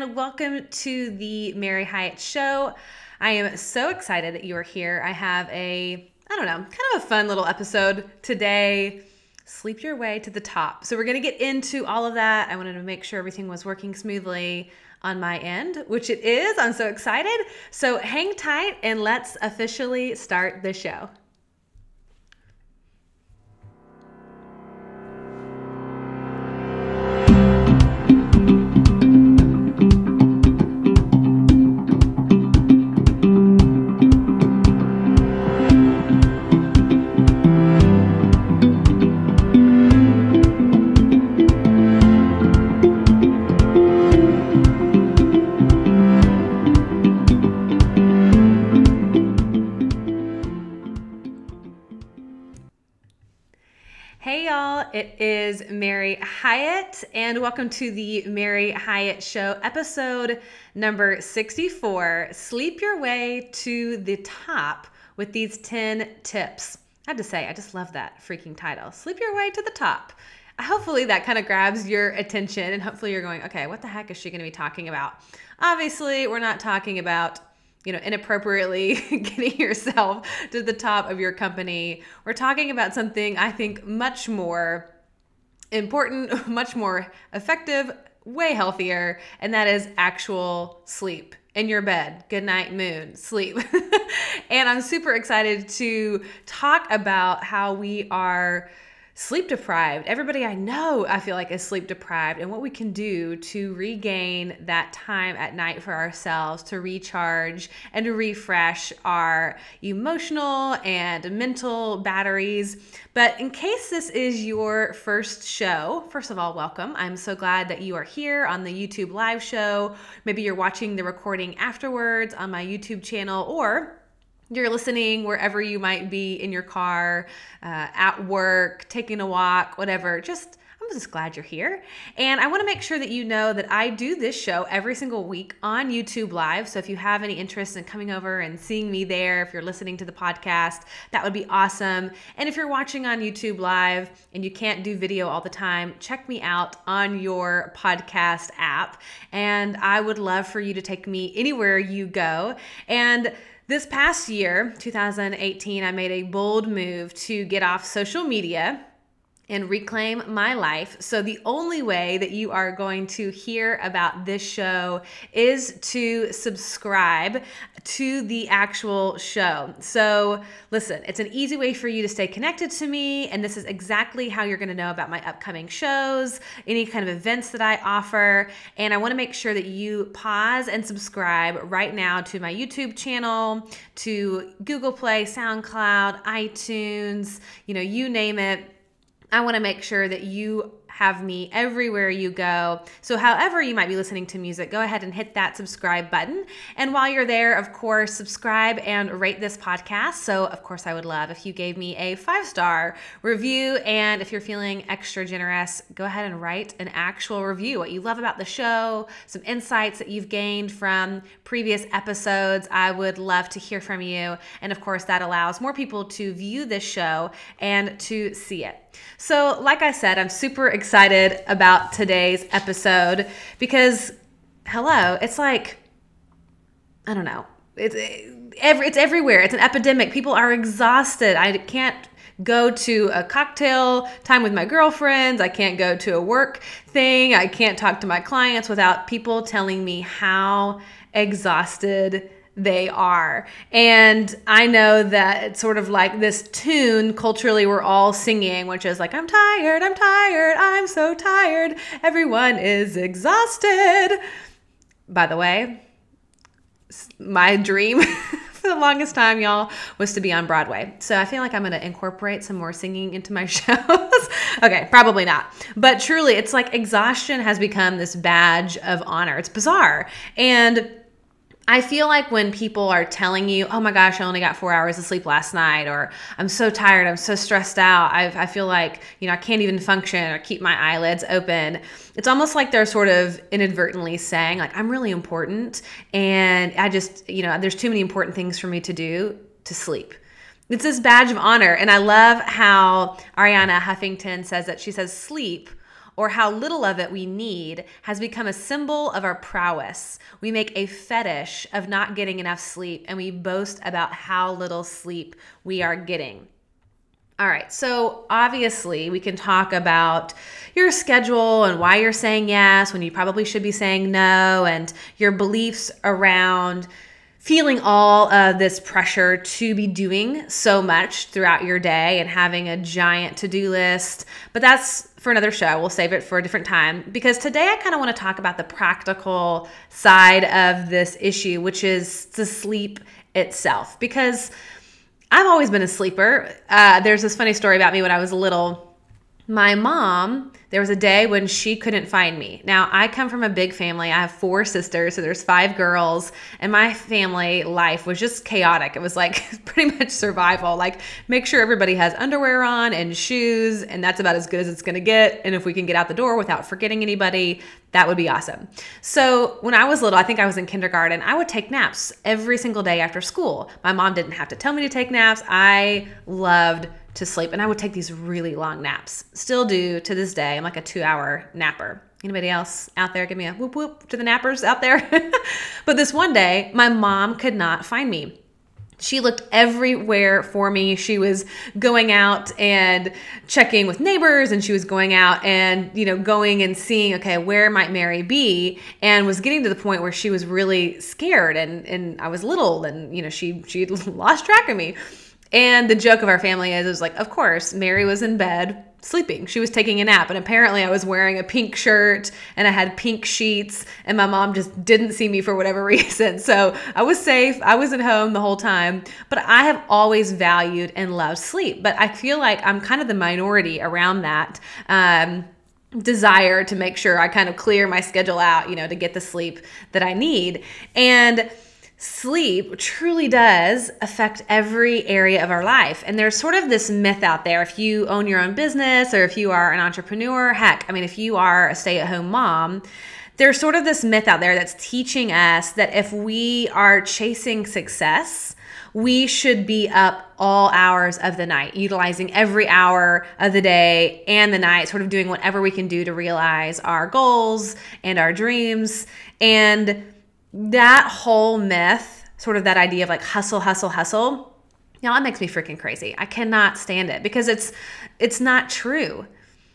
and welcome to the Mary Hyatt Show. I am so excited that you are here. I have kind of a fun little episode today. Sleep your way to the top. So we're going to get into all of that. I wanted to make sure everything was working smoothly on my end, which it is. I'm so excited. So hang tight and let's officially start the show. Hey y'all, it is Mary Hyatt and welcome to the Mary Hyatt Show, episode number 64, Sleep Your Way to the Top with these 10 tips. I had to say, I just love that freaking title, Sleep Your Way to the Top. Hopefully that kind of grabs your attention and hopefully you're going, okay, what the heck is she going to be talking about? Obviously, we're not talking about inappropriately getting yourself to the top of your company. We're talking about something I think much more important, much more effective, way healthier, and that is actual sleep in your bed. Good night, moon, sleep. And I'm super excited to talk about how we are sleep deprived. Everybody I know, I feel like, is sleep deprived, and what we can do to regain that time at night for ourselves to recharge and to refresh our emotional and mental batteries. But in case this is your first show, first of all, welcome. I'm so glad that you are here on the YouTube live show. Maybe you're watching the recording afterwards on my YouTube channel, or you're listening wherever you might be, in your car, at work, taking a walk, whatever. I'm just glad you're here. And I want to make sure that you know that I do this show every single week on YouTube Live. So if you have any interest in coming over and seeing me there, if you're listening to the podcast, that would be awesome. And if you're watching on YouTube Live and you can't do video all the time, check me out on your podcast app. And I would love for you to take me anywhere you go. And this past year, 2018, I made a bold move to get off social media and reclaim my life. So the only way that you are going to hear about this show is to subscribe to the actual show. So listen, it's an easy way for you to stay connected to me, and this is exactly how you're going to know about my upcoming shows, any kind of events that I offer. And I want to make sure that you pause and subscribe right now to my YouTube channel, to Google Play, SoundCloud, iTunes, you name it. I want to make sure that you have me everywhere you go. So however you might be listening to music, go ahead and hit that subscribe button. And while you're there, of course, subscribe and rate this podcast. So of course, I would love if you gave me a 5-star review. And if you're feeling extra generous, go ahead and write an actual review, what you love about the show, some insights that you've gained from previous episodes. I would love to hear from you. And of course, that allows more people to view this show and to see it. So like I said, I'm super excited about today's episode because, hello, it's like, I don't know, it's everywhere. It's an epidemic. People are exhausted. I can't go to a cocktail time with my girlfriends. I can't go to a work thing. I can't talk to my clients without people telling me how exhausted they are. And I know that it's sort of like this tune culturally we're all singing, which is like, I'm tired, I'm so tired. Everyone is exhausted. By the way, my dream for the longest time, y'all, was to be on Broadway. So I feel like I'm going to incorporate some more singing into my shows. Okay, probably not. But truly, it's like exhaustion has become this badge of honor. It's bizarre. And I feel like when people are telling you, oh my gosh, I only got 4 hours of sleep last night, or I'm so tired, I'm so stressed out, I feel like, I can't even function or keep my eyelids open. It's almost like they're sort of inadvertently saying, like, I'm really important, and I just, there's too many important things for me to do to sleep. It's this badge of honor, and I love how Ariana Huffington says that. She says, sleep, or how little of it we need has become a symbol of our prowess. We make a fetish of not getting enough sleep, and we boast about how little sleep we are getting. All right, so obviously we can talk about your schedule and why you're saying yes when you probably should be saying no, and your beliefs around feeling all of this pressure to be doing so much throughout your day and having a giant to-do list. But that's for another show. We'll save it for a different time, because today I kind of want to talk about the practical side of this issue, which is the sleep itself. Because I've always been a sleeper. There's this funny story about me when I was little. My mom, there was a day when she couldn't find me. Now, I come from a big family. I have 4 sisters, so there's 5 girls, and my family life was just chaotic. It was like pretty much survival. Like, make sure everybody has underwear on and shoes, and that's about as good as it's going to get. And if we can get out the door without forgetting anybody, that would be awesome. So when I was little, I think I was in kindergarten, I would take naps every single day after school. My mom didn't have to tell me to take naps. I loved to sleep, and I would take these really long naps. Still do to this day. I'm like a 2-hour napper. Anybody else out there? Give me a whoop whoop to the nappers out there. But this one day, my mom could not find me. She looked everywhere for me. She was going out and checking with neighbors, and she was going out and, going and seeing, okay, where might Mary be? And was getting to the point where she was really scared, and I was little, and, she lost track of me. And the joke of our family is like, of course, Mary was in bed sleeping. She was taking a nap. And apparently I was wearing a pink shirt and I had pink sheets, and my mom just didn't see me for whatever reason. So I was safe. I was at home the whole time. But I have always valued and loved sleep. But I feel like I'm kind of the minority around that desire to make sure I kind of clear my schedule out, to get the sleep that I need. And sleep truly does affect every area of our life. And there's sort of this myth out there. If you own your own business, or if you are an entrepreneur, heck, if you are a stay-at-home mom, there's sort of this myth out there that's teaching us that if we are chasing success, we should be up all hours of the night, utilizing every hour of the day and the night, sort of doing whatever we can do to realize our goals and our dreams. And that whole myth, sort of that idea of like hustle, hustle, hustle, that makes me freaking crazy. I cannot stand it, because it's not true.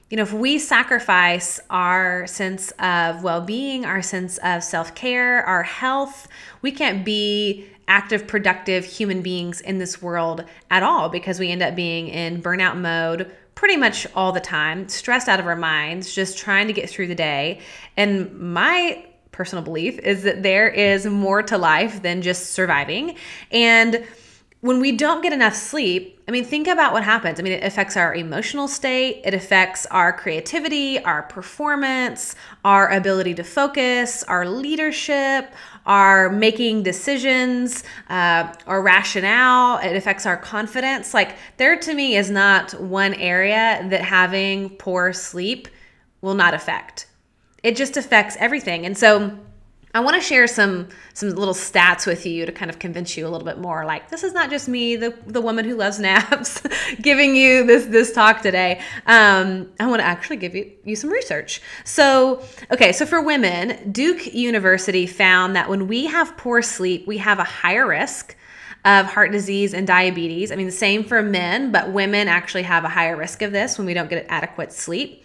If we sacrifice our sense of well-being, our sense of self-care, our health, we can't be active, productive human beings in this world at all, because we end up being in burnout mode pretty much all the time, stressed out of our minds, just trying to get through the day. And my personal belief is that there is more to life than just surviving. And when we don't get enough sleep, think about what happens. It affects our emotional state. It affects our creativity, our performance, our ability to focus, our leadership, our making decisions, our rationale. It affects our confidence. Like, there to me is not one area that having poor sleep will not affect. It just affects everything. And so I want to share some little stats with you to kind of convince you a little bit more. Like, this is not just me, the woman who loves naps, giving you this talk today. I want to actually give you some research. So for women, Duke University found that when we have poor sleep, we have a higher risk of heart disease and diabetes. The same for men, but women actually have a higher risk of this when we don't get adequate sleep.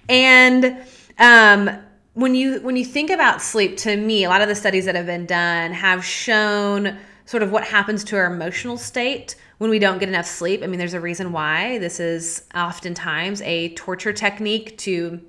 And when you think about sleep, to me, a lot of the studies that have been done have shown sort of what happens to our emotional state when we don't get enough sleep. There's a reason why. This is oftentimes a torture technique to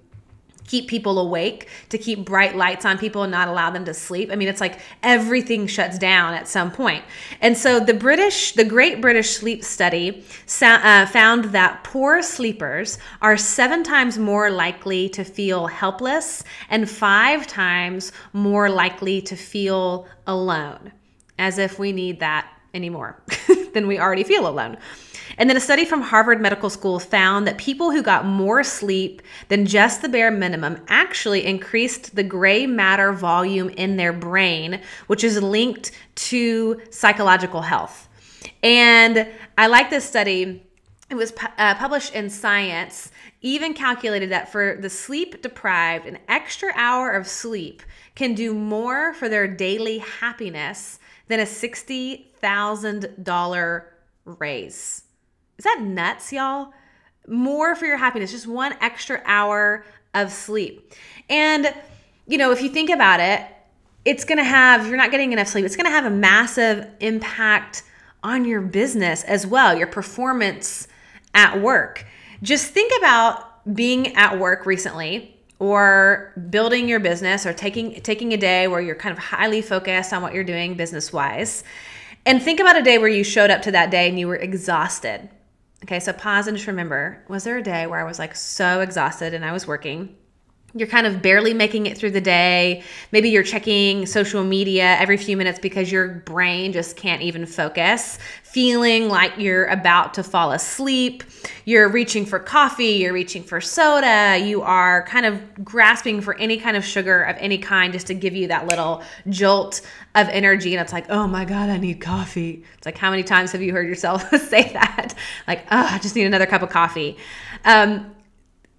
keep people awake, to keep bright lights on people and not allow them to sleep. It's like everything shuts down at some point. And so the Great British Sleep Study found that poor sleepers are 7 times more likely to feel helpless and 5 times more likely to feel alone, as if we need that anymore than we already feel alone. And then a study from Harvard Medical School found that people who got more sleep than just the bare minimum actually increased the gray matter volume in their brain, which is linked to psychological health. And I like this study it was published in Science, even calculated that for the sleep deprived, an extra hour of sleep can do more for their daily happiness than a $60,000 raise. Is that nuts, y'all? More for your happiness, just one extra hour of sleep. And, if you think about it, it's going to have, if you're not getting enough sleep, it's going to have a massive impact on your business as well, your performance at work. Just think about being at work recently, or building your business, or taking a day where you're kind of highly focused on what you're doing business-wise. And think about a day where you showed up to that day and you were exhausted. Okay, so pause and just remember, was there a day where I was like so exhausted and I was working? You're kind of barely making it through the day. Maybe you're checking social media every few minutes because your brain just can't even focus, feeling like you're about to fall asleep. You're reaching for coffee, you're reaching for soda, you are kind of grasping for any kind of sugar of any kind just to give you that little jolt of energy. And it's like, oh my God, I need coffee. It's like, how many times have you heard yourself say that? Like, oh, I just need another cup of coffee.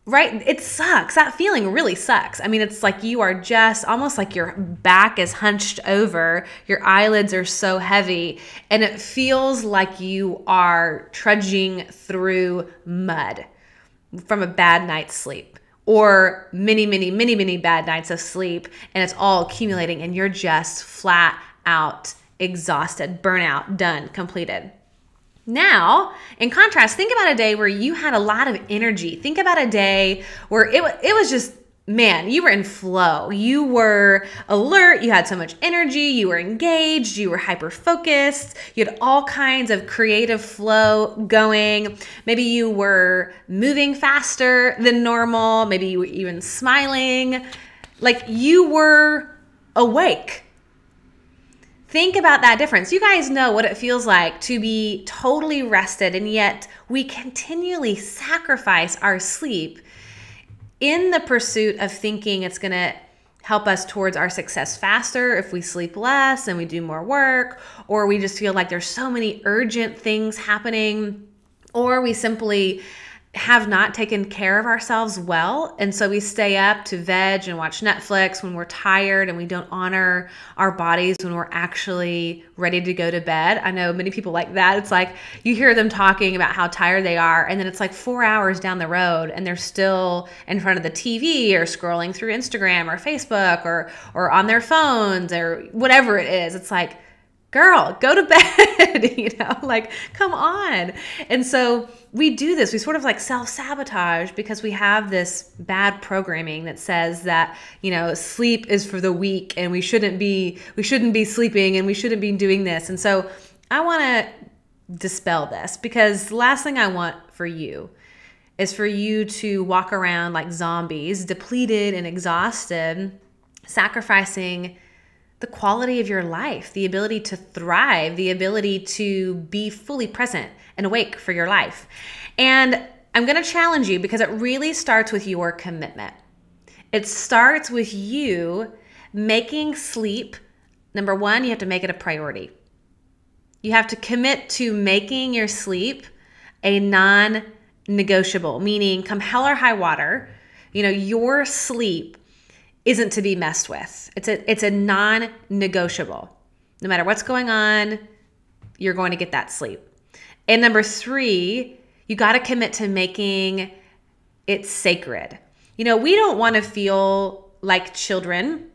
Right? It sucks. That feeling really sucks. I mean, it's like you are just almost like your back is hunched over, your eyelids are so heavy, and it feels like you are trudging through mud from a bad night's sleep, or many, many, many, many bad nights of sleep, and it's all accumulating and you're just flat out exhausted, burnout, done, completed. Now, in contrast, think about a day where you had a lot of energy. Think about a day where it was just, man, you were in flow. You were alert. You had so much energy. You were engaged. You were hyper-focused. You had all kinds of creative flow going. Maybe you were moving faster than normal. Maybe you were even smiling. Like you were awake. Think about that difference. You guys know what it feels like to be totally rested, and yet we continually sacrifice our sleep in the pursuit of thinking it's going to help us towards our success faster if we sleep less and we do more work, or we just feel like there's so many urgent things happening, or we simply have not taken care of ourselves well. And so we stay up to veg and watch Netflix when we're tired, and we don't honor our bodies when we're actually ready to go to bed. I know many people like that. It's like you hear them talking about how tired they are, and then it's like 4 hours down the road and they're still in front of the TV or scrolling through Instagram or Facebook or on their phones or whatever it is. It's like, girl, go to bed, like, come on. And so we do this. We sort of like self-sabotage because we have this bad programming that says that, sleep is for the weak, and we shouldn't be sleeping, and we shouldn't be doing this. And so I want to dispel this, because the last thing I want for you is for you to walk around like zombies, depleted and exhausted, sacrificing the quality of your life, the ability to thrive, the ability to be fully present and awake for your life. And I'm going to challenge you, because it really starts with your commitment. It starts with you making sleep, number one, you have to make it a priority. You have to commit to making your sleep a non-negotiable, meaning come hell or high water, your sleep isn't to be messed with. It's a non-negotiable. No matter what's going on, you're going to get that sleep. And number three, you got to commit to making it sacred. We don't want to feel like children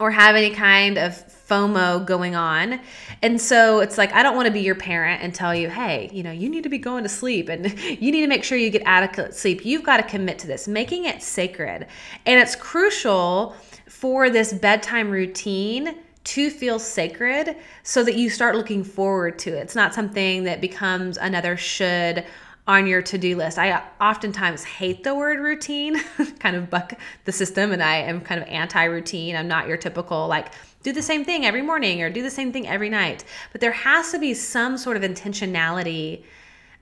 or have any kind of FOMO going on. And so it's like, I don't want to be your parent and tell you, hey, you need to be going to sleep and you need to make sure you get adequate sleep. You've got to commit to this, making it sacred. And it's crucial for this bedtime routine to feel sacred so that you start looking forward to it. It's not something that becomes another should on your to-do list. I oftentimes hate the word routine, kind of buck the system, and I am kind of anti-routine. I'm not your typical like do the same thing every morning or do the same thing every night. But there has to be some sort of intentionality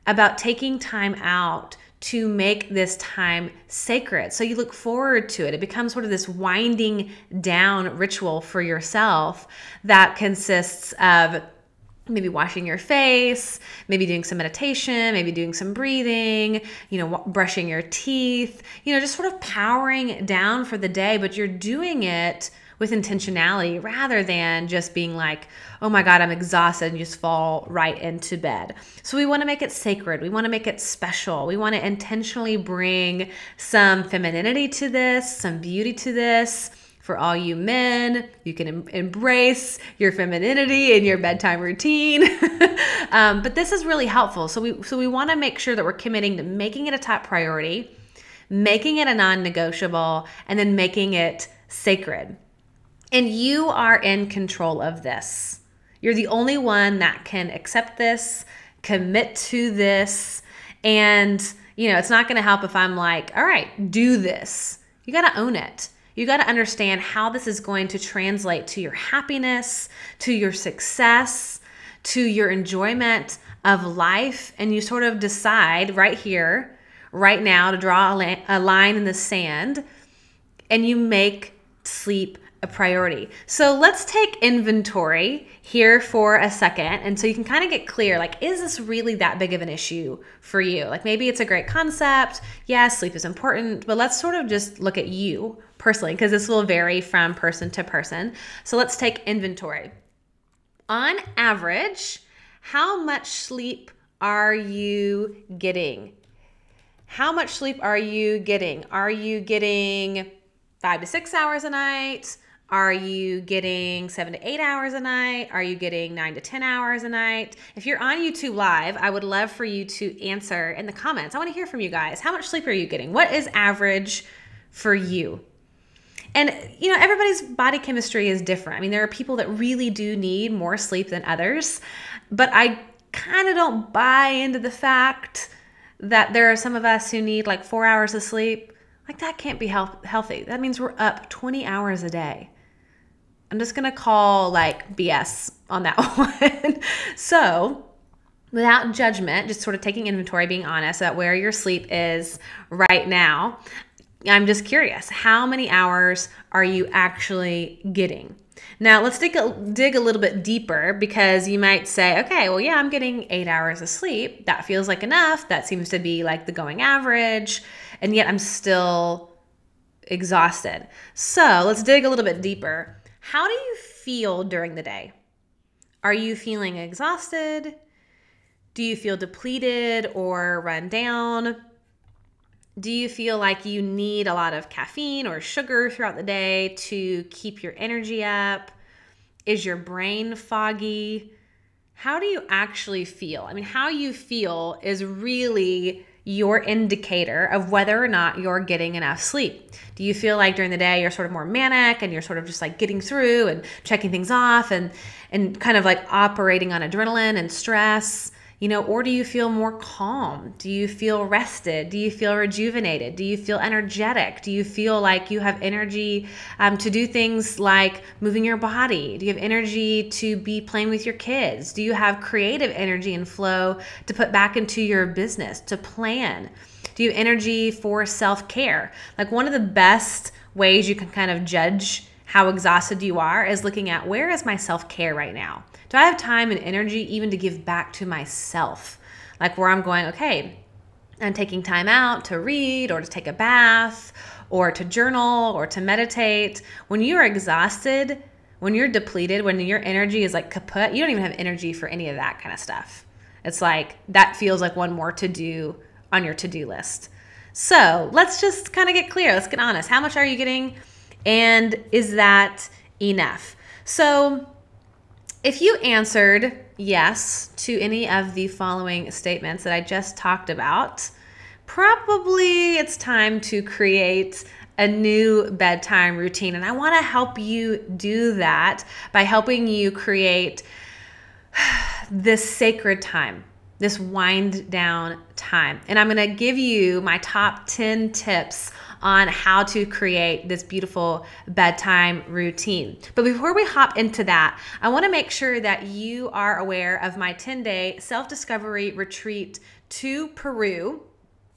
about taking time out to make this time sacred. So you look forward to it. It becomes sort of this winding down ritual for yourself that consists of maybe washing your face, maybe doing some meditation, maybe doing some breathing, brushing your teeth, just sort of powering down for the day, but you're doing it with intentionality rather than just being like, oh my God, I'm exhausted, and you just fall right into bed. So we want to make it sacred. We want to make it special. We want to intentionally bring some femininity to this, some beauty to this. For all you men, you can embrace your femininity in your bedtime routine. But this is really helpful. So we want to make sure that we're committing to making it a top priority, making it a non-negotiable, and then making it sacred. And you are in control of this. You're the only one that can accept this, commit to this. And, it's not going to help if I'm like, all right, do this. You got to own it. You got to understand how this is going to translate to your happiness, to your success, to your enjoyment of life. And you sort of decide right here, right now, to draw a line in the sand, and you make sleep a priority. So let's take inventory here for a second. And so you can kind of get clear, like, is this really that big of an issue for you? Like, maybe it's a great concept. Yes, sleep is important, but let's sort of just look at you personally, because this will vary from person to person. So let's take inventory. On average, how much sleep are you getting? How much sleep are you getting? Are you getting 5 to 6 hours a night? Are you getting 7 to 8 hours a night? Are you getting 9 to 10 hours a night? If you're on YouTube Live, I would love for you to answer in the comments. I want to hear from you guys. How much sleep are you getting? What is average for you? And, everybody's body chemistry is different. I mean, there are people that really do need more sleep than others, but I kind of don't buy into the fact that there are some of us who need like 4 hours of sleep. Like, that can't be healthy. That means we're up 20 hours a day. I'm just going to call like BS on that one. So without judgment, just sort of taking inventory, being honest about where your sleep is right now. I'm just curious, how many hours are you actually getting? Now, let's dig a little bit deeper, because you might say, okay, well, yeah, I'm getting 8 hours of sleep. That feels like enough. That seems to be like the going average. And yet I'm still exhausted. So let's dig a little bit deeper. How do you feel during the day? Are you feeling exhausted? Do you feel depleted or run down? Do you feel like you need a lot of caffeine or sugar throughout the day to keep your energy up? Is your brain foggy? How do you actually feel? I mean, how you feel is really your indicator of whether or not you're getting enough sleep. Do you feel like during the day you're sort of more manic and you're sort of just like getting through and checking things off and kind of like operating on adrenaline and stress? Or do you feel more calm? Do you feel rested? Do you feel rejuvenated? Do you feel energetic? Do you feel like you have energy to do things like moving your body? Do you have energy to be playing with your kids? Do you have creative energy and flow to put back into your business, to plan? Do you have energy for self-care? Like, one of the best ways you can kind of judge how exhausted you are is looking at, where is my self-care right now? Do I have time and energy even to give back to myself? Like, where I'm going, okay, I'm taking time out to read or to take a bath or to journal or to meditate. When you're exhausted, when you're depleted, when your energy is like kaput, you don't even have energy for any of that kind of stuff. It's like, that feels like one more to do on your to-do list. So let's just kind of get clear. Let's get honest. How much are you getting? And is that enough? So if you answered yes to any of the following statements that I just talked about, probably it's time to create a new bedtime routine. And I want to help you do that by helping you create this sacred time, this wind down time. And I'm going to give you my top 10 tips on how to create this beautiful bedtime routine. But before we hop into that, I want to make sure that you are aware of my 10-day self-discovery retreat to Peru,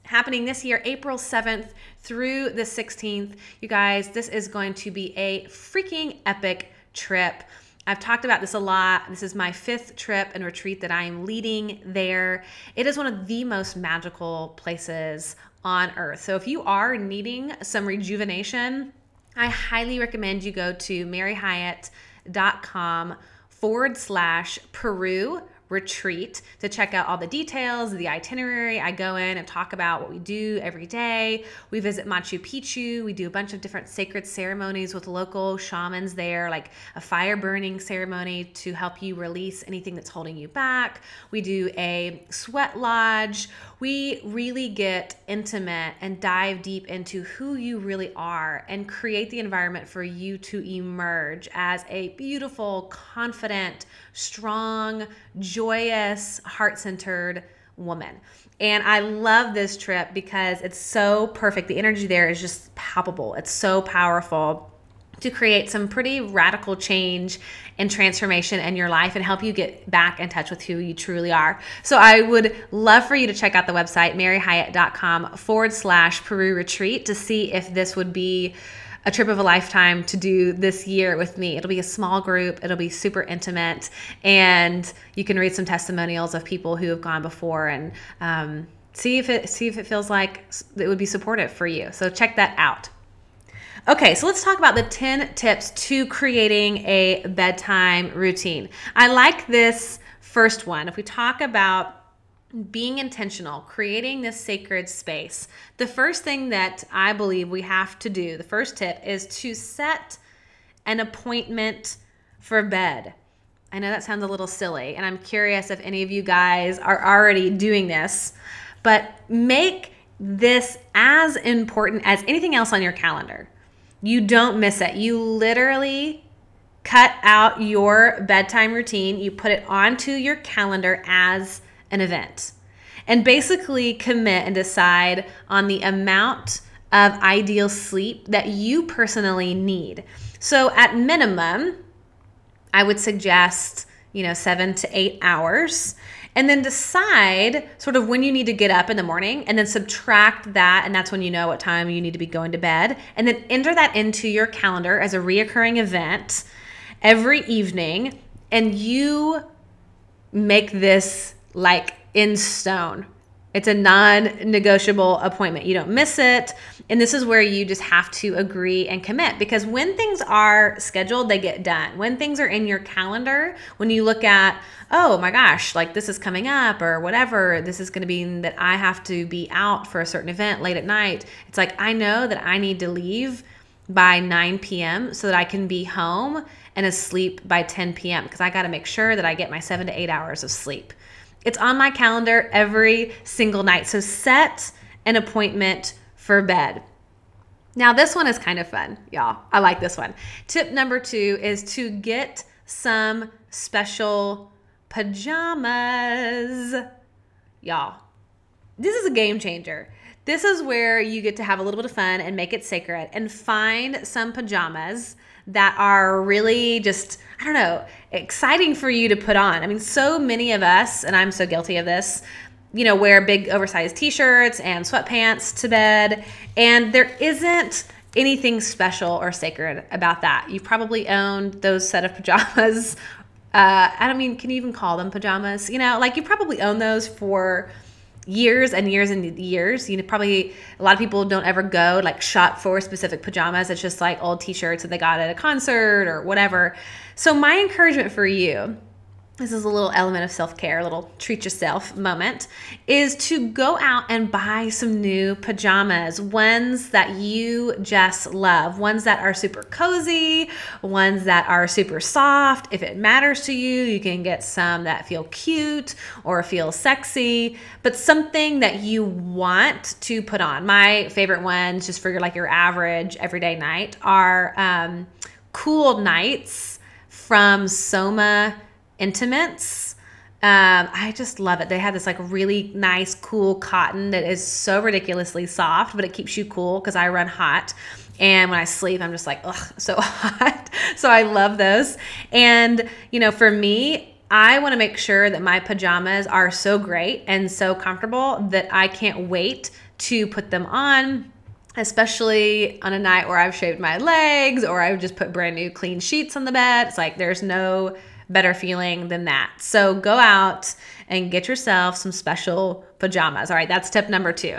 happening this year, April 7th through the 16th. You guys, this is going to be a freaking epic trip. I've talked about this a lot. This is my 5th trip and retreat that I am leading there. It is one of the most magical places on earth. So if you are needing some rejuvenation, I highly recommend you go to maryhyatt.com/Peru retreat to check out all the details, the itinerary. I go in and talk about what we do every day. We visit Machu Picchu. We do a bunch of different sacred ceremonies with local shamans there, like a fire burning ceremony to help you release anything that's holding you back. We do a sweat lodge. We really get intimate and dive deep into who you really are and create the environment for you to emerge as a beautiful, confident, strong, joyous, heart-centered woman. And I love this trip because it's so perfect. The energy there is just palpable. It's so powerful to create some pretty radical change and transformation in your life and help you get back in touch with who you truly are. So I would love for you to check out the website, maryhyatt.com/Peru retreat, to see if this would be a trip of a lifetime to do this year with me. It'll be a small group. It'll be super intimate, and you can read some testimonials of people who have gone before and see if it feels like it would be supportive for you. So check that out. Okay, so let's talk about the 10 tips to creating a bedtime routine. I like this first one. If we talk about being intentional, creating this sacred space, the first thing that I believe we have to do, the first tip, is to set an appointment for bed. I know that sounds a little silly, and I'm curious if any of you guys are already doing this, but make this as important as anything else on your calendar. You don't miss it. You literally cut out your bedtime routine. You put it onto your calendar as an event, and basically commit and decide on the amount of ideal sleep that you personally need. So at minimum, I would suggest, 7 to 8 hours, and then decide sort of when you need to get up in the morning, and then subtract that, and that's when you know what time you need to be going to bed, and then enter that into your calendar as a reoccurring event every evening, and you make this like in stone. It's a non-negotiable appointment. You don't miss it. And this is where you just have to agree and commit, because when things are scheduled, they get done. When things are in your calendar, when you look at, oh my gosh, like this is coming up or whatever, this is going to be that I have to be out for a certain event late at night. It's like, I know that I need to leave by 9 p.m. so that I can be home and asleep by 10 p.m. because I got to make sure that I get my 7 to 8 hours of sleep. It's on my calendar every single night. So set an appointment for bed. Now, this one is kind of fun, y'all. I like this one. Tip number 2 is to get some special pajamas. Y'all, this is a game changer. This is where you get to have a little bit of fun and make it sacred and find some pajamas that are really just, I don't know, exciting for you to put on. I mean, so many of us, and I'm so guilty of this, wear big oversized t-shirts and sweatpants to bed, and there isn't anything special or sacred about that. You've probably owned those set of pajamas. Can you even call them pajamas? You probably own those for years and years and years. Probably a lot of people don't ever go shop for specific pajamas. It's just like old t-shirts that they got at a concert or whatever. So my encouragement for you, this is a little element of self-care, a little treat yourself moment, is to go out and buy some new pajamas, ones that you just love, ones that are super cozy, ones that are super soft. If it matters to you, you can get some that feel cute or feel sexy, but something that you want to put on. My favorite ones, just for your average everyday night, are Cool Nights from Soma Intimates. I just love it. They have this really nice, cool cotton that is so ridiculously soft, but it keeps you cool because I run hot. And when I sleep, I'm just ugh, so hot. So I love those. And, for me, I want to make sure that my pajamas are so great and so comfortable that I can't wait to put them on especially on a night where I've shaved my legs or I've just put brand new clean sheets on the bed. It's like there's no better feeling than that. So go out and get yourself some special pajamas. All right, that's tip number 2.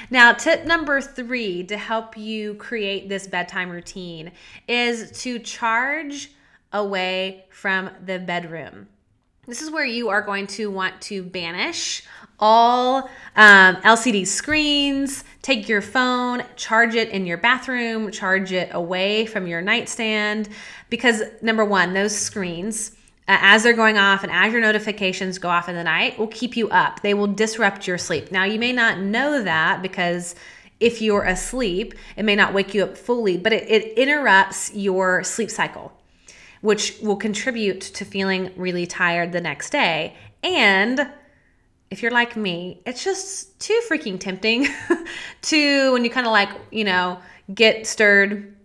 Now, tip number 3 to help you create this bedtime routine is to charge away from the bedroom. This is where you are going to want to banish all LCD screens, take your phone, charge it in your bathroom, charge it away from your nightstand, because number 1, those screens, as they're going off and as your notifications go off in the night, will keep you up. They will disrupt your sleep. Now, you may not know that because if you're asleep, it may not wake you up fully, but it interrupts your sleep cycle, which will contribute to feeling really tired the next day. And if you're like me, it's just too freaking tempting to, when you kind of like, get stirred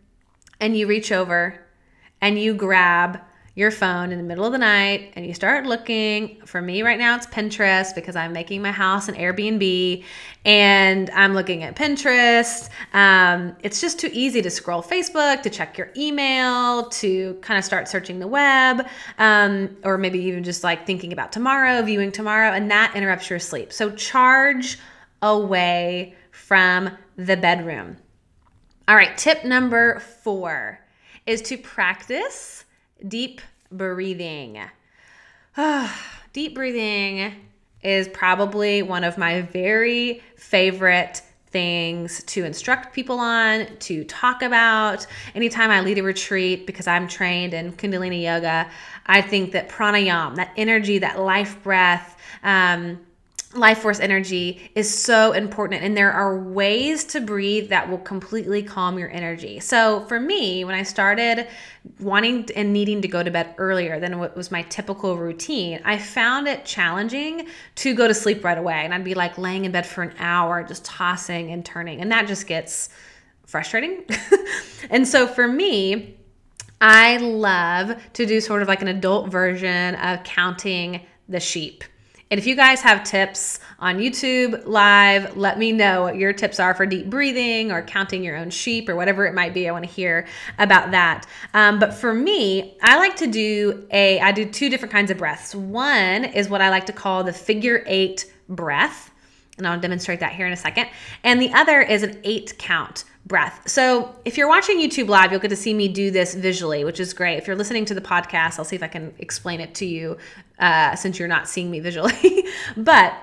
and you reach over and you grab your phone in the middle of the night and you start looking. For me right now, it's Pinterest because I'm making my house an Airbnb and I'm looking at Pinterest. It's just too easy to scroll Facebook, to check your email, to kind of start searching the web, or maybe even just like thinking about tomorrow, viewing tomorrow, and that interrupts your sleep. So charge away from the bedroom. All right, tip number 4 is to practice deep breathing. Deep breathing is probably one of my very favorite things to instruct people on, to talk about. Anytime I lead a retreat, because I'm trained in Kundalini yoga, I think that pranayama, that energy, that life breath, life force energy is so important. And there are ways to breathe that will completely calm your energy. So for me, when I started wanting and needing to go to bed earlier than what was my typical routine, I found it challenging to go to sleep right away. And I'd be like laying in bed for an hour, just tossing and turning. And that just gets frustrating. And so for me, I love to do sort of like an adult version of counting the sheep. And if you guys have tips on YouTube Live, let me know what your tips are for deep breathing or counting your own sheep or whatever it might be. I want to hear about that. But for me, I like to I do 2 different kinds of breaths. One is what I like to call the figure 8 breath. And I'll demonstrate that here in a second. And the other is an 8 count breath. So if you're watching YouTube Live, you'll get to see me do this visually, which is great. If you're listening to the podcast, I'll see if I can explain it to you since you're not seeing me visually. But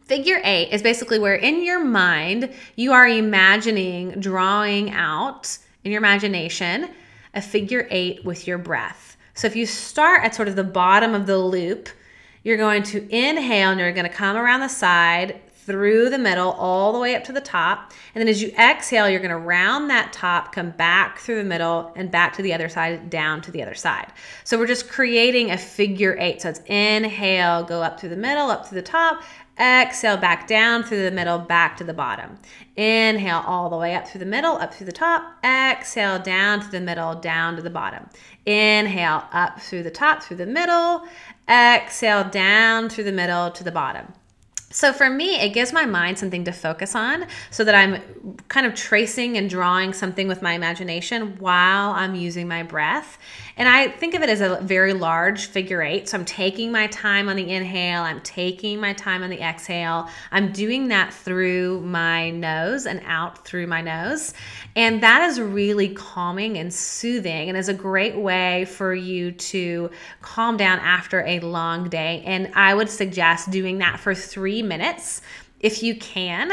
figure 8 is basically where in your mind, you are imagining, drawing out in your imagination, a figure 8 with your breath. So if you start at sort of the bottom of the loop, you're going to inhale and you're going to come around the side, through the middle, all the way up to the top. And then as you exhale, you're going to round that top, come back through the middle and back to the other side, down to the other side. So we're just creating a figure 8. So it's inhale, go up through the middle, up to the top, exhale, back down through the middle, back to the bottom. Inhale all the way up through the middle, up through the top, exhale down to the middle, down to the bottom. Inhale up through the top, through the middle, exhale down through the middle to the bottom. So for me, it gives my mind something to focus on so that I'm kind of tracing and drawing something with my imagination while I'm using my breath. And I think of it as a very large figure 8. So I'm taking my time on the inhale. I'm taking my time on the exhale. I'm doing that through my nose and out through my nose. And that is really calming and soothing and is a great way for you to calm down after a long day. And I would suggest doing that for 3 minutes if you can.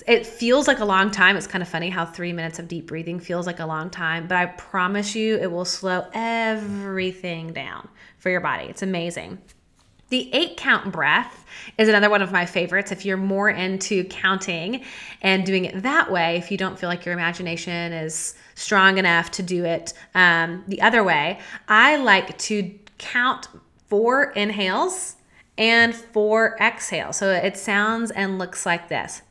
It feels like a long time. It's kind of funny how 3 minutes of deep breathing feels like a long time, but I promise you it will slow everything down for your body. It's amazing. The 8 count breath is another one of my favorites. If you're more into counting and doing it that way, if you don't feel like your imagination is strong enough to do it the other way, I like to count 4 inhales and 4 exhales. So it sounds and looks like this.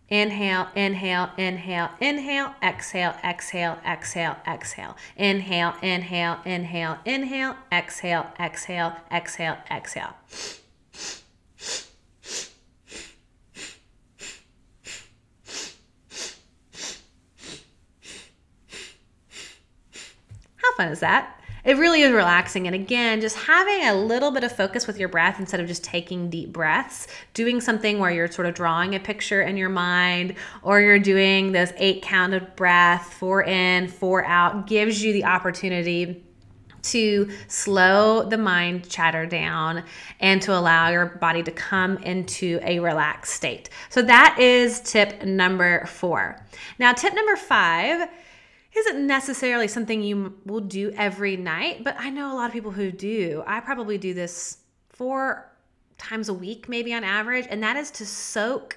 Inhale, inhale, inhale, inhale, exhale, exhale, exhale, exhale. Inhale, inhale, inhale, inhale, exhale, exhale, exhale, exhale. fun is that? It really is relaxing. And again, just having a little bit of focus with your breath instead of just taking deep breaths, doing something where you're sort of drawing a picture in your mind, or you're doing this 8 count of breath, 4 in, 4 out, gives you the opportunity to slow the mind chatter down and to allow your body to come into a relaxed state. So that is tip number 4. Now, tip number 5 isn't necessarily something you will do every night, but I know a lot of people who do. I probably do this 4 times a week, maybe on average, and that is to soak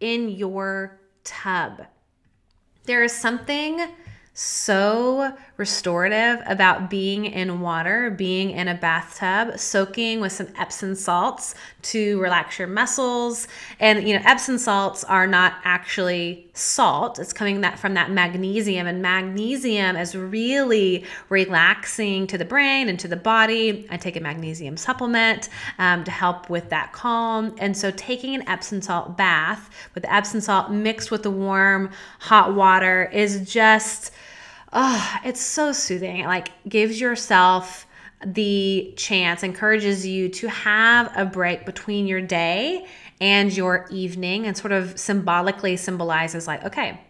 in your tub. There is something so restorative about being in water, being in a bathtub, soaking with some Epsom salts to relax your muscles. And Epsom salts are not actually salt. It's coming from that magnesium, and magnesium is really relaxing to the brain and to the body. I take a magnesium supplement to help with that calm. And so taking an Epsom salt bath with the Epsom salt mixed with the warm hot water is just it's so soothing. It like gives yourself the chance, encourages you to have a break between your day and your evening, and sort of symbolically symbolizes like, okay,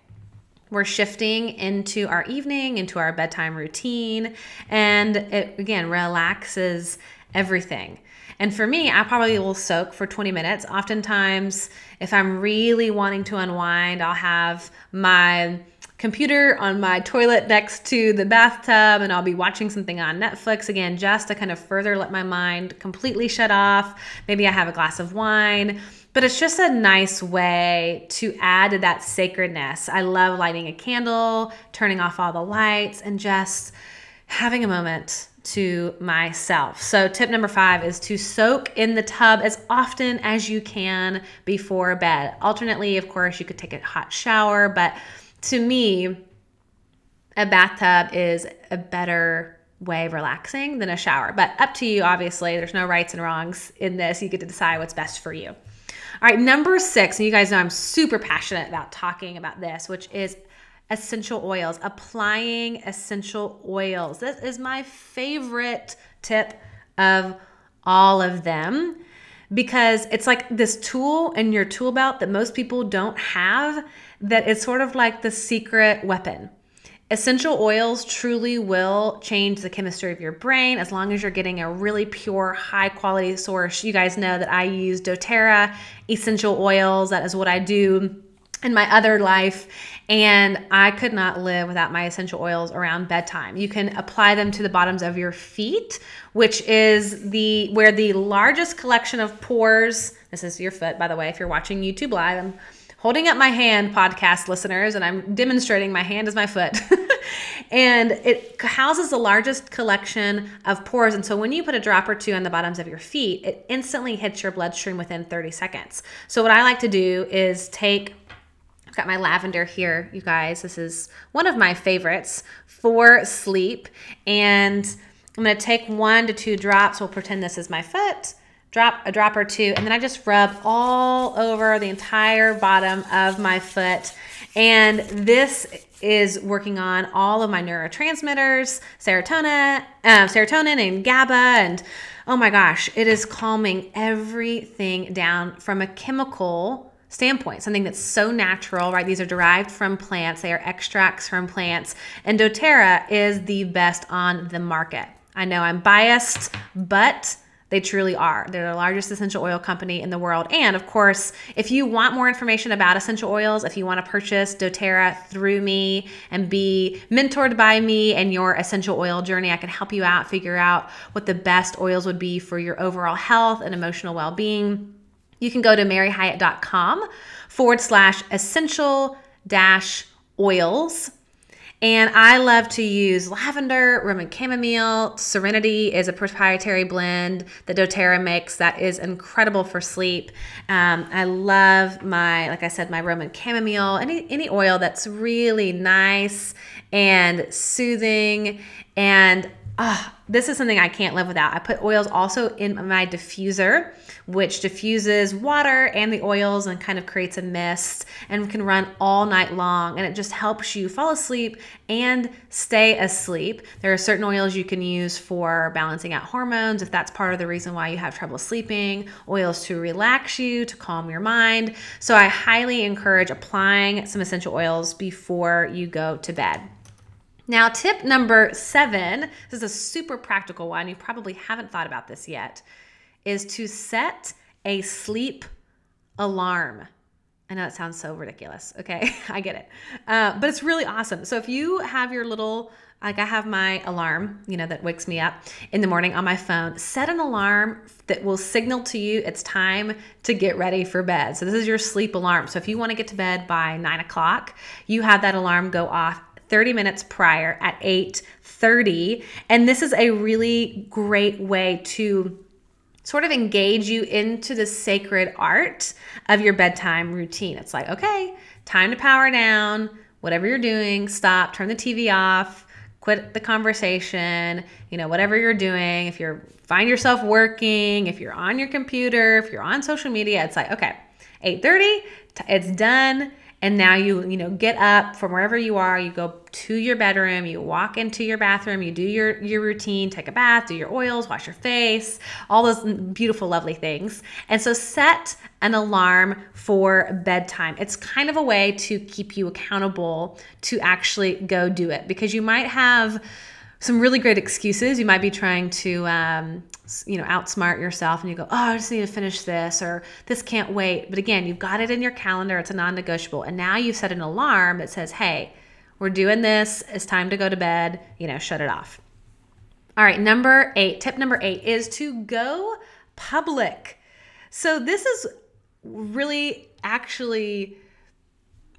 we're shifting into our evening, into our bedtime routine, and it again relaxes everything. And for me, I probably will soak for 20 minutes. Oftentimes, if I'm really wanting to unwind, I'll have my computer on my toilet next to the bathtub, and I'll be watching something on Netflix, again, just to kind of further let my mind completely shut off. Maybe I have a glass of wine, but it's just a nice way to add to that sacredness. I love lighting a candle, turning off all the lights, and just having a moment to myself. So tip number 5 is to soak in the tub as often as you can before bed. Alternately, of course, you could take a hot shower, but to me, a bathtub is a better way of relaxing than a shower. But up to you, obviously. There's no rights and wrongs in this. You get to decide what's best for you. All right, number 6, and you guys know I'm super passionate about talking about this, which is essential oils, applying essential oils. This is my favorite tip of all of them, because it's like this tool in your tool belt that most people don't have, that it's sort of like the secret weapon. Essential oils truly will change the chemistry of your brain as long as you're getting a really pure, high quality source. You guys know that I use doTERRA essential oils. That is what I do in my other life, and I could not live without my essential oils around bedtime. You can apply them to the bottoms of your feet, which is where the largest collection of pores. This is your foot, by the way, if you're watching YouTube Live. I'm holding up my hand, podcast listeners, and I'm demonstrating my hand is my foot. And it houses the largest collection of pores. And so when you put a drop or two on the bottoms of your feet, it instantly hits your bloodstream within 30 seconds. So what I like to do is I've got my lavender here, you guys. This is one of my favorites for sleep. And I'm going to take 1 to 2 drops. We'll pretend this is my foot. Drop a drop or 2, and then I just rub all over the entire bottom of my foot. And this is working on all of my neurotransmitters, serotonin and GABA, and oh my gosh, it is calming everything down from a chemical standpoint, something that's so natural, right? These are derived from plants. They are extracts from plants, and doTERRA is the best on the market. I know I'm biased, but they truly are. They're the largest essential oil company in the world. And of course, if you want more information about essential oils, if you want to purchase doTERRA through me and be mentored by me in your essential oil journey, I can help you out, figure out what the best oils would be for your overall health and emotional well-being. You can go to maryhyatt.com/essential-oils. And I love to use lavender, Roman chamomile. Serenity is a proprietary blend that doTERRA makes that is incredible for sleep. I love like I said, my Roman chamomile, any oil that's really nice and soothing. And This is something I can't live without. I put oils also in my diffuser, which diffuses water and the oils and kind of creates a mist and can run all night long. And it just helps you fall asleep and stay asleep. There are certain oils you can use for balancing out hormones if that's part of the reason why you have trouble sleeping, oils to relax you, to calm your mind. So I highly encourage applying some essential oils before you go to bed. Now, tip number 7, this is a super practical one. You probably haven't thought about this yet, is to set a sleep alarm. I know it sounds so ridiculous. Okay, I get it. But it's really awesome. So if you have your little, like I have my alarm, that wakes me up in the morning on my phone, set an alarm that will signal to you it's time to get ready for bed. So this is your sleep alarm. So if you want to get to bed by 9 o'clock, you have that alarm go off 30 minutes prior at 8:30. And this is a really great way to sort of engage you into the sacred art of your bedtime routine. It's like, okay, time to power down, whatever you're doing, stop, turn the TV off, quit the conversation, whatever you're doing. If you find yourself working, if you're on your computer, if you're on social media, it's like, okay, 8:30, it's done. And now you get up from wherever you are, you go to your bedroom, you walk into your bathroom, you do your routine, take a bath, do your oils, wash your face, all those beautiful, lovely things. And so set an alarm for bedtime. It's kind of a way to keep you accountable to actually go do it, because you might have some really great excuses. You might be trying to, outsmart yourself and you go, oh, I just need to finish this, or this can't wait. But again, you've got it in your calendar. It's a non-negotiable. And now you've set an alarm that says, hey, we're doing this. It's time to go to bed. Shut it off. All right. Tip number 8 is to go public. So this is really actually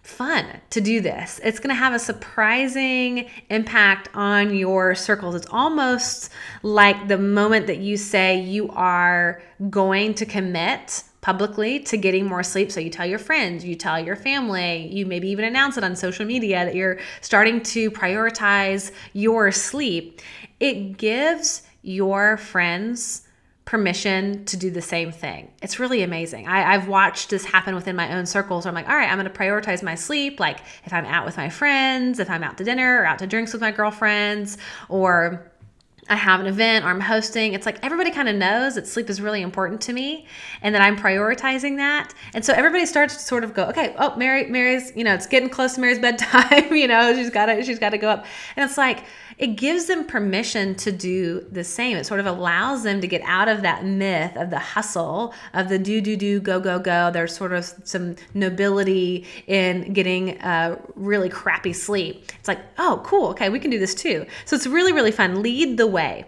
fun to do this. It's going to have a surprising impact on your circles. It's almost like the moment that you say you are going to commit publicly to getting more sleep. So you tell your friends, you tell your family, you maybe even announce it on social media that you're starting to prioritize your sleep. It gives your friends permission to do the same thing. It's really amazing. I've watched this happen within my own circles where I'm like, all right, I'm going to prioritize my sleep. Like if I'm out with my friends, if I'm out to dinner or out to drinks with my girlfriends, or I have an event or I'm hosting, it's like everybody kind of knows that sleep is really important to me and that I'm prioritizing that. And so everybody starts to sort of go, okay, oh, Mary's, it's getting close to Mary's bedtime, she's got to go up. And it's like, it gives them permission to do the same. It sort of allows them to get out of that myth of the hustle, of the do, go. There's sort of some nobility in getting really crappy sleep. It's like, oh, cool. Okay, we can do this too. So it's really, really fun. Lead the way.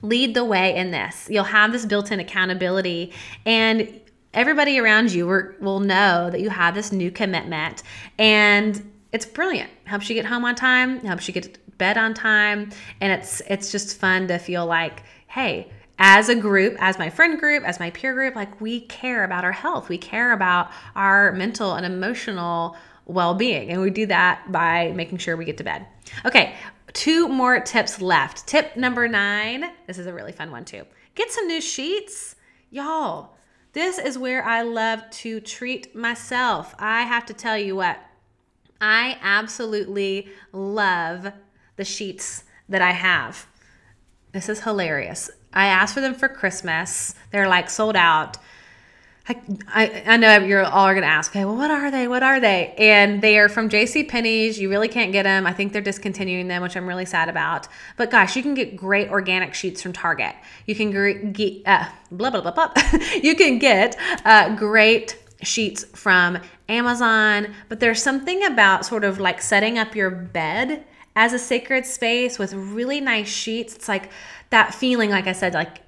Lead the way in this. You'll have this built-in accountability, and everybody around you will know that you have this new commitment, and it's brilliant. Helps you get home on time, helps you get to bed on time, and it's just fun to feel like, hey, as a group, as my friend group, as my peer group, like we care about our health. We care about our mental and emotional well-being, and we do that by making sure we get to bed. Okay, 2 more tips left. Tip number 9, this is a really fun one too. Get some new sheets. Y'all, this is where I love to treat myself. I have to tell you what, I absolutely love the sheets that I have. This is hilarious. I asked for them for Christmas. They're like sold out. I know you're all going to ask, okay, well, what are they? What are they? And they are from JCPenney's. You really can't get them. I think they're discontinuing them, which I'm really sad about. But gosh, you can get great organic sheets from Target. You can get, blah, blah, blah, blah. You can get great sheets from Amazon. But there's something about sort of like setting up your bed as a sacred space with really nice sheets. It's like that feeling, like I said, like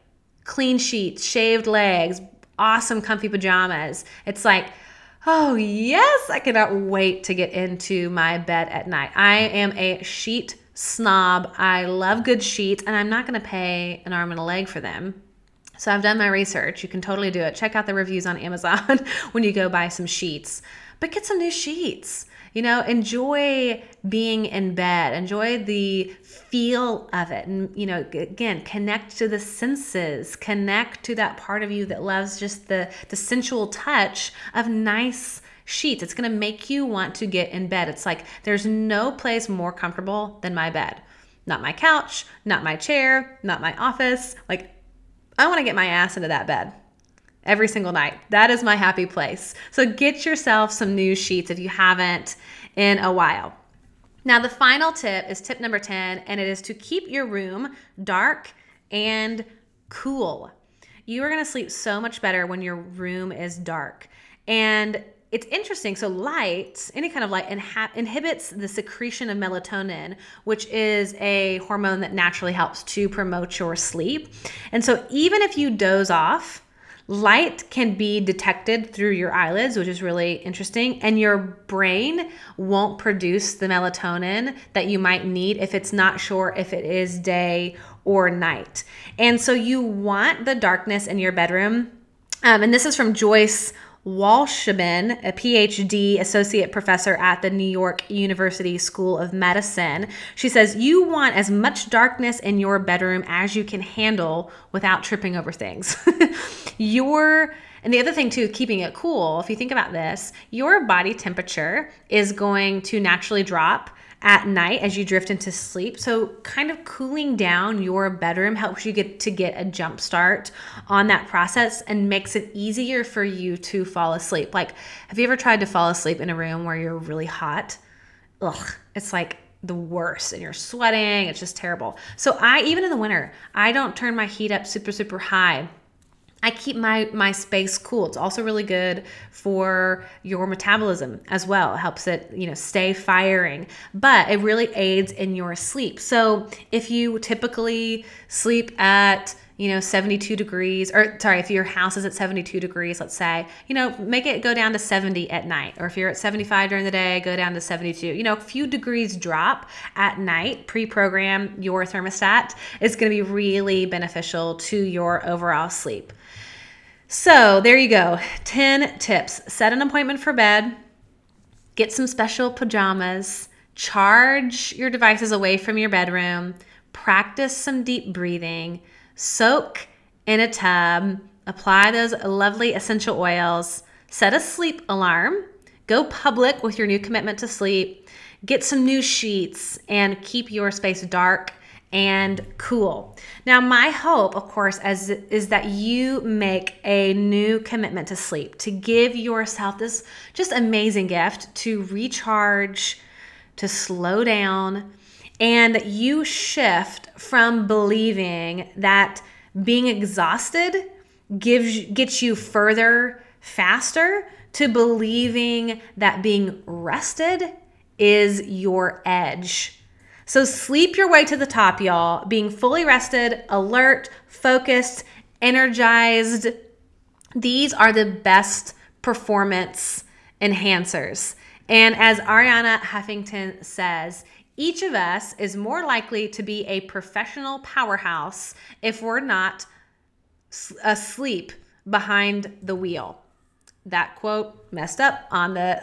clean sheets, shaved legs, awesome comfy pajamas. It's like, oh yes, I cannot wait to get into my bed at night. I am a sheet snob. I love good sheets, and I'm not going to pay an arm and a leg for them. So I've done my research. You can totally do it. Check out the reviews on Amazon when you go buy some sheets. but get some new sheets. Enjoy being in bed, enjoy the feel of it. And, again, connect to the senses, connect to that part of you that loves just the sensual touch of nice sheets. It's going to make you want to get in bed. It's like there's no place more comfortable than my bed. Not my couch, not my chair, not my office. Like, I want to get my ass into that bed every single night. That is my happy place. So get yourself some new sheets if you haven't in a while. Now, the final tip is tip number 10, and it is to keep your room dark and cool. You are going to sleep so much better when your room is dark. And it's interesting. So light, any kind of light, inhibits the secretion of melatonin, which is a hormone that naturally helps to promote your sleep. And so even if you doze off, light can be detected through your eyelids, which is really interesting, and your brain won't produce the melatonin that you might need if it's not sure if it is day or night. And so you want the darkness in your bedroom. And this is from Joyce Walshabin, a PhD associate professor at the New York University School of Medicine. She says, you want as much darkness in your bedroom as you can handle without tripping over things. And the other thing too, keeping it cool, if you think about this, your body temperature is going to naturally drop at night as you drift into sleep. So kind of cooling down your bedroom helps you get a jump start on that process and makes it easier for you to fall asleep. Like, have you ever tried to fall asleep in a room where you're really hot? Ugh, it's like the worst, and you're sweating. It's just terrible. So even in the winter, I don't turn my heat up super, super high. I keep my space cool. It's also really good for your metabolism as well. It helps it, stay firing, but it really aids in your sleep. So if you typically sleep at, 72 degrees, if your house is at 72 degrees, let's say, make it go down to 70 at night. Or if you're at 75 during the day, go down to 72. A few degrees drop at night, pre-program your thermostat. It's going to be really beneficial to your overall sleep. So there you go. 10 tips. Set an appointment for bed. Get some special pajamas. Charge your devices away from your bedroom. Practice some deep breathing. Soak in a tub. Apply those lovely essential oils. Set a sleep alarm. Go public with your new commitment to sleep. Get some new sheets and keep your space dark and cool. Now, my hope, of course, is that you make a new commitment to sleep, to give yourself this just amazing gift to recharge, to slow down, and you shift from believing that being exhausted gets you further faster to believing that being rested is your edge. So sleep your way to the top, y'all. Being fully rested, alert, focused, energized. These are the best performance enhancers. And as Ariana Huffington says, each of us is more likely to be a professional powerhouse if we're not asleep behind the wheel. That quote messed up on the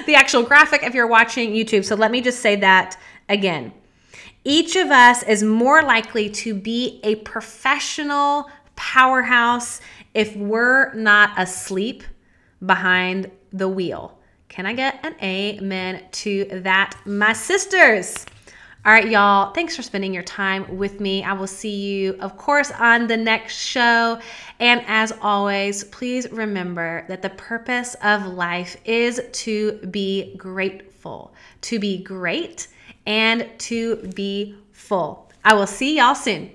the actual graphic if you're watching YouTube. So let me just say that again. Each of us is more likely to be a professional powerhouse if we're not asleep behind the wheel. Can I get an amen to that, my sisters? All right, y'all, thanks for spending your time with me. I will see you, of course, on the next show. And as always, please remember that the purpose of life is to be grateful, to be great, and to be full. I will see y'all soon.